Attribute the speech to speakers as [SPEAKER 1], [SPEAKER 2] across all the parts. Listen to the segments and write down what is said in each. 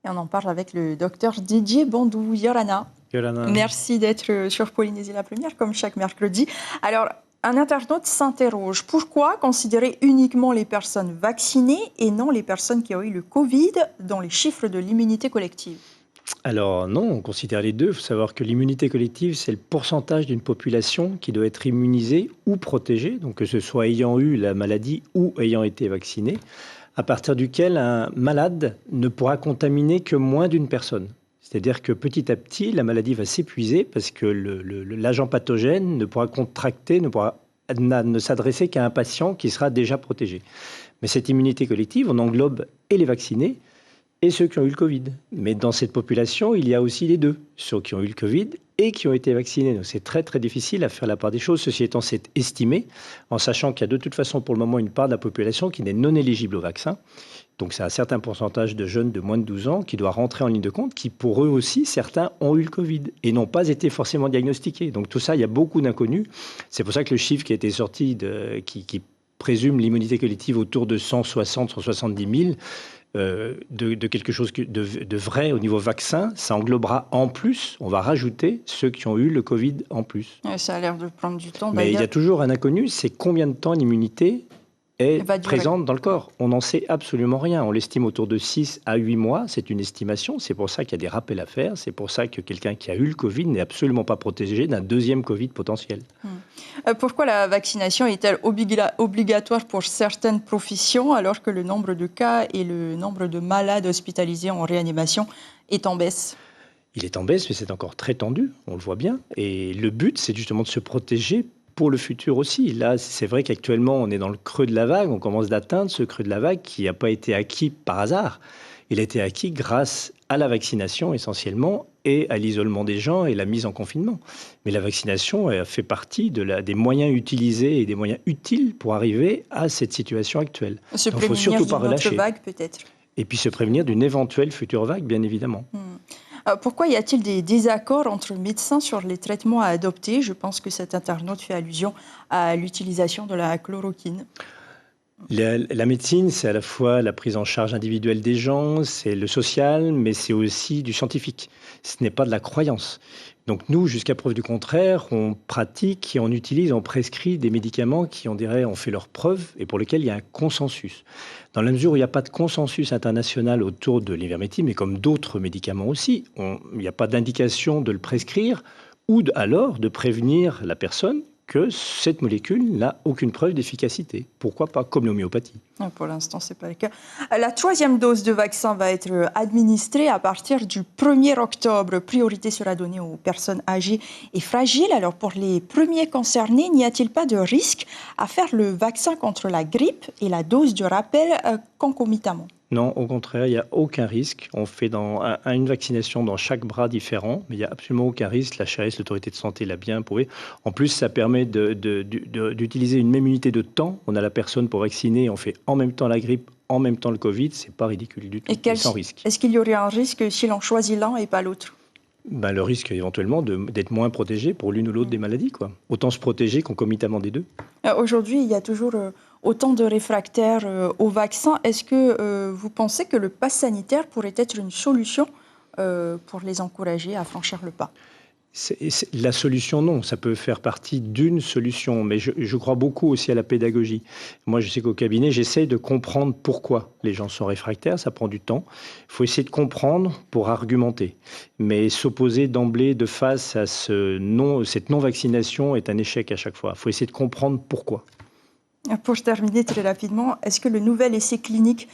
[SPEAKER 1] Et on en parle avec le docteur Didier Bandou-Yorana.
[SPEAKER 2] Yorana.
[SPEAKER 1] Merci d'être sur Polynésie la Première, comme chaque mercredi. Alors, un internaute s'interroge. Pourquoi considérer uniquement les personnes vaccinées et non les personnes qui ont eu le Covid dans les chiffres de l'immunité collective?
[SPEAKER 2] Alors non, on considère les deux. Il faut savoir que l'immunité collective, c'est le pourcentage d'une population qui doit être immunisée ou protégée, donc que ce soit ayant eu la maladie ou ayant été vacciné, à partir duquel un malade ne pourra contaminer que moins d'une personne. C'est-à-dire que petit à petit, la maladie va s'épuiser parce que l'agent pathogène ne pourra contracter, ne s'adresser qu'à un patient qui sera déjà protégé. Mais cette immunité collective, on englobe et les vaccinés et ceux qui ont eu le Covid. Mais dans cette population, il y a aussi les deux, ceux qui ont eu le Covid et qui ont été vaccinés. Donc c'est très très difficile à faire la part des choses. Ceci étant, c'est estimé, en sachant qu'il y a de toute façon pour le moment une part de la population qui n'est non éligible au vaccin. Donc c'est un certain pourcentage de jeunes de moins de 12 ans qui doit rentrer en ligne de compte, qui pour eux aussi, certains ont eu le Covid et n'ont pas été forcément diagnostiqués. Donc tout ça, il y a beaucoup d'inconnus. C'est pour ça que le chiffre qui a été sorti, qui présume l'immunité collective autour de 160, 170 000, de quelque chose de vrai au niveau vaccin, ça englobera en plus, on va rajouter ceux qui ont eu le Covid en plus.
[SPEAKER 1] Ça a l'air de prendre du temps.
[SPEAKER 2] Mais il y a toujours un inconnu, c'est combien de temps l'immunité est présente dans le corps. On n'en sait absolument rien. On l'estime autour de 6 à 8 mois. C'est une estimation. C'est pour ça qu'il y a des rappels à faire. C'est pour ça que quelqu'un qui a eu le Covid n'est absolument pas protégé d'un deuxième Covid potentiel.
[SPEAKER 1] Pourquoi la vaccination est-elle obligatoire pour certaines professions alors que le nombre de cas et le nombre de malades hospitalisés en réanimation est en baisse?
[SPEAKER 2] Il est en baisse, mais c'est encore très tendu, on le voit bien. Et le but, c'est justement de se protéger pour le futur aussi. Là, c'est vrai qu'actuellement, on est dans le creux de la vague. On commence d'atteindre ce creux de la vague qui n'a pas été acquis par hasard. Il a été acquis grâce à la vaccination essentiellement et à l'isolement des gens et la mise en confinement. Mais la vaccination fait partie des moyens utilisés et des moyens utiles pour arriver à cette situation actuelle.
[SPEAKER 1] Donc, il ne faut surtout pas relâcher. Vague, peut-être.
[SPEAKER 2] Et puis se prévenir d'une éventuelle future vague, bien évidemment.
[SPEAKER 1] Pourquoi y a-t-il des désaccords entre médecins sur les traitements à adopter? Je pense que cet internaute fait allusion à l'utilisation de la chloroquine.
[SPEAKER 2] La médecine, c'est à la fois la prise en charge individuelle des gens, c'est le social, mais c'est aussi du scientifique. Ce n'est pas de la croyance. Donc nous, jusqu'à preuve du contraire, on pratique et on utilise, on prescrit des médicaments qui, on dirait, ont fait leurs preuves et pour lesquels il y a un consensus. Dans la mesure où il n'y a pas de consensus international autour de l'ivermectine, mais comme d'autres médicaments aussi, il n'y a pas d'indication de le prescrire ou alors de prévenir la personne que cette molécule n'a aucune preuve d'efficacité. Pourquoi pas, comme l'homéopathie?
[SPEAKER 1] Pour l'instant, ce n'est pas le cas. La 3e dose de vaccin va être administrée à partir du 1er octobre. Priorité sera donnée aux personnes âgées et fragiles. Alors, pour les premiers concernés, n'y a-t-il pas de risque à faire le vaccin contre la grippe et la dose de rappel concomitamment?
[SPEAKER 2] Non, au contraire, il n'y a aucun risque. On fait une vaccination dans chaque bras différent, mais il n'y a absolument aucun risque. La HAS, l'autorité de santé, l'a bien prouvé. En plus, ça permet d'utiliser une même unité de temps. On a la personne pour vacciner, on fait en même temps la grippe, en même temps le Covid. C'est pas ridicule du tout, et sans risque.
[SPEAKER 1] Est-ce qu'il y aurait un risque si l'on choisit l'un et pas l'autre?
[SPEAKER 2] Le risque éventuellement d'être moins protégé pour l'une ou l'autre des maladies, quoi. Autant se protéger concomitamment des deux.
[SPEAKER 1] Aujourd'hui, il y a toujours autant de réfractaires au vaccin. Est-ce que vous pensez que le pass sanitaire pourrait être une solution pour les encourager à franchir le pas?
[SPEAKER 2] La solution, non. Ça peut faire partie d'une solution, mais je crois beaucoup aussi à la pédagogie. Moi, je sais qu'au cabinet, j'essaie de comprendre pourquoi les gens sont réfractaires. Ça prend du temps. Il faut essayer de comprendre pour argumenter. Mais s'opposer d'emblée de face à cette non-vaccination est un échec à chaque fois. Il faut essayer de comprendre pourquoi.
[SPEAKER 1] Pour terminer très rapidement, est-ce que le nouvel essai clinique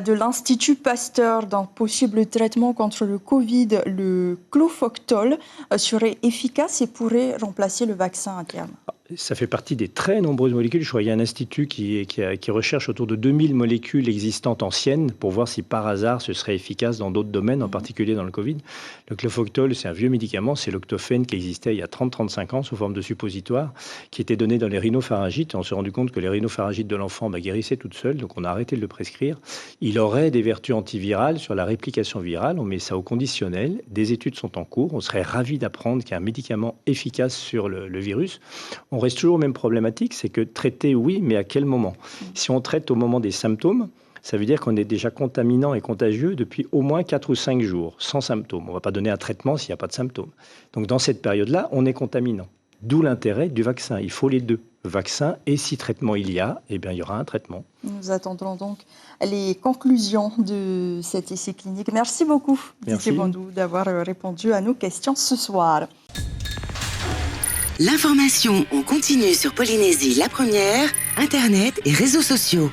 [SPEAKER 1] de l'Institut Pasteur d'un possible traitement contre le Covid, le Clofoctol, serait efficace et pourrait remplacer le vaccin à terme?
[SPEAKER 2] Ça fait partie des très nombreuses molécules. Je crois qu'il y a un institut qui recherche autour de 2000 molécules existantes anciennes pour voir si par hasard ce serait efficace dans d'autres domaines, en particulier dans le Covid. Le Clofoctol, c'est un vieux médicament, c'est l'octophène qui existait il y a 30-35 ans sous forme de suppositoire, qui était donné dans les rhinopharyngites. On s'est rendu compte que les rhinopharyngites de l'enfant guérissaient toutes seules, donc on a arrêté de le prescrire. Il aurait des vertus antivirales sur la réplication virale, on met ça au conditionnel, des études sont en cours, on serait ravis d'apprendre qu'il y a un médicament efficace sur le virus. On reste toujours aux mêmes problématiques, c'est que traiter, oui, mais à quel moment? Si on traite au moment des symptômes, ça veut dire qu'on est déjà contaminant et contagieux depuis au moins 4 ou 5 jours, sans symptômes. On ne va pas donner un traitement s'il n'y a pas de symptômes. Donc dans cette période-là, on est contaminant. D'où l'intérêt du vaccin. Il faut les deux. Vaccin, et si traitement il y a, eh bien, il y aura un traitement.
[SPEAKER 1] Nous attendrons donc les conclusions de cet essai clinique. Merci beaucoup, Didier Bandou, d'avoir répondu à nos questions ce soir.
[SPEAKER 3] L'information en continu sur Polynésie la première, Internet et réseaux sociaux.